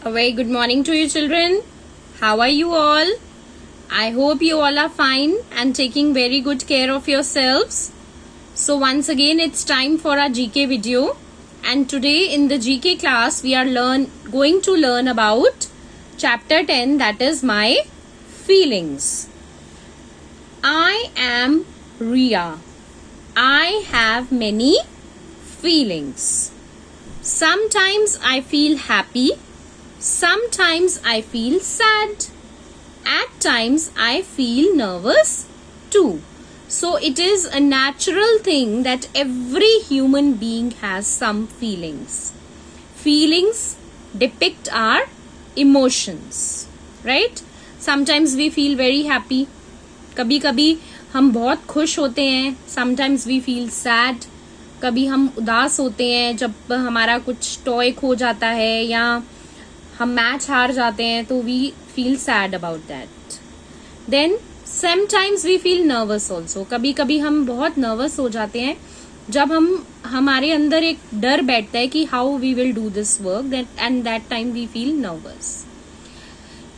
A very good morning to you children. How are you all? I hope you all are fine and taking very good care of yourselves. So once again it's time for our GK video, and today in the GK class we are going to learn about chapter 10, that is my feelings. I am Ria. I have many feelings. Sometimes I feel happy. Sometimes I feel sad. At times I feel nervous too. So it is a natural thing that every human being has some feelings. Feelings depict our emotions, right? Sometimes we feel very happy. कभी कभी हम बहुत खुश होते हैं. Sometimes we feel sad. कभी हम उदास होते हैं जब हमारा कुछ टॉय खो जाता है या हम मैच हार जाते हैं, तो we feel sad about that. Then sometimes we feel nervous also. कभी कभी हम बहुत नर्वस हो जाते हैं जब हमारे अंदर एक डर बैठता है कि how we will do this work, and that time we feel nervous.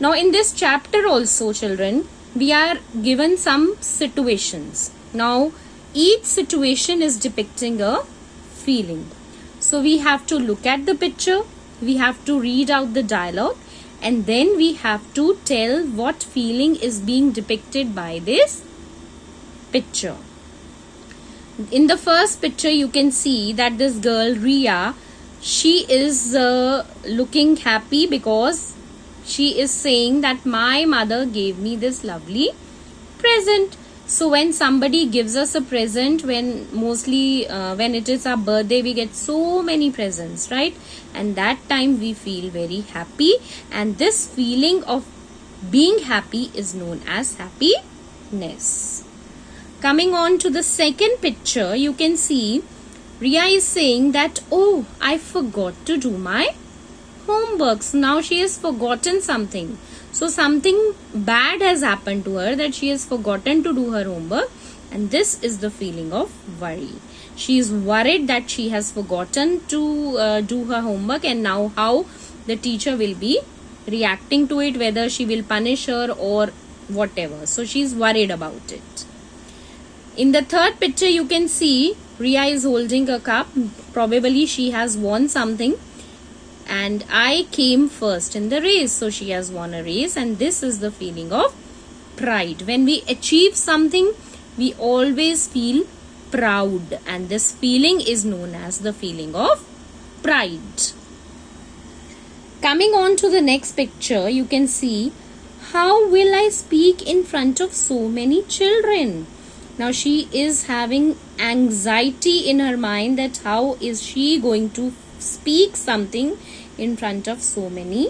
Now in this chapter also children we are given some situations. Now each situation is depicting a feeling. So we have to look at the picture, we have to read out the dialogue, and then we have to tell what feeling is being depicted by this picture. In the first picture you can see that this girl Ria, she is looking happy because she is saying that my mother gave me this lovely present. So when somebody gives us a present, when it is our birthday, we get so many presents, right? And that time we feel very happy, and this feeling of being happy is known as happiness. Coming on to the second picture, you can see Ria is saying that, oh, I forgot to do my homeworks. Now she has forgotten something. So something bad has happened to her that she has forgotten to do her homework, and this is the feeling of worry. She is worried that she has forgotten to do her homework, and now how the teacher will be reacting to it, whether she will punish her or whatever. So she is worried about it. In the third picture you can see Ria is holding a cup. Probably she has won something, and I came first in the race. So she has won a race, and this is the feeling of pride. When we achieve something, we always feel proud, and this feeling is known as the feeling of pride. Coming on to the next picture, you can see, how will I speak in front of so many children? Now she is having anxiety in her mind that how is she going to speak something in front of so many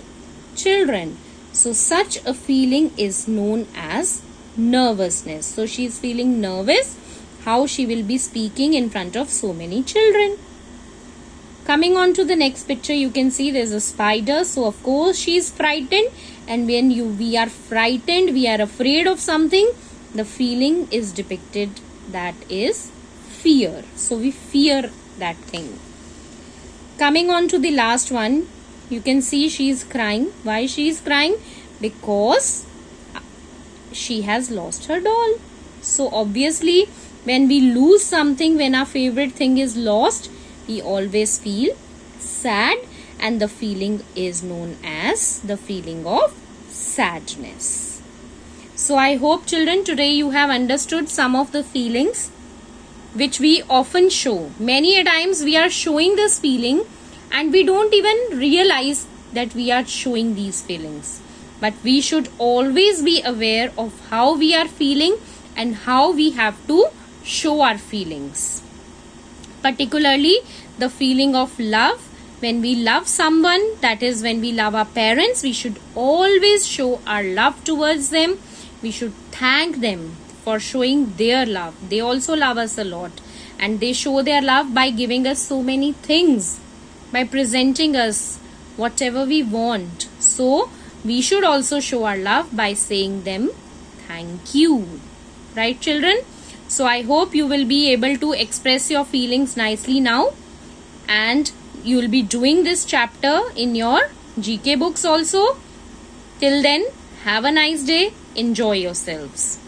children. So such a feeling is known as nervousness. So she is feeling nervous how she will be speaking in front of so many children. Coming on to the next picture, you can see there's a spider. So of course she is frightened, and when we are frightened, we are afraid of something, the feeling is depicted, that is fear. So we fear that thing. Coming on to the last one, you can see she is crying. Why she is crying? Because she has lost her doll. So obviously when we lose something, when our favorite thing is lost, we always feel sad, and the feeling is known as the feeling of sadness. So I hope children today you have understood some of the feelings which we often show. Many a times we are showing this feeling and we don't even realize that we are showing these feelings. But we should always be aware of how we are feeling and how we have to show our feelings. Particularly the feeling of love. When we love someone, that is when we love our parents, we should always show our love towards them. We should thank them for showing their love. They also love us a lot, and they show their love by giving us so many things, by presenting us whatever we want. So we should also show our love by saying them thank you. Right children? So I hope you will be able to express your feelings nicely now, and you will be doing this chapter in your GK books also. Till then, have a nice day. Enjoy yourselves.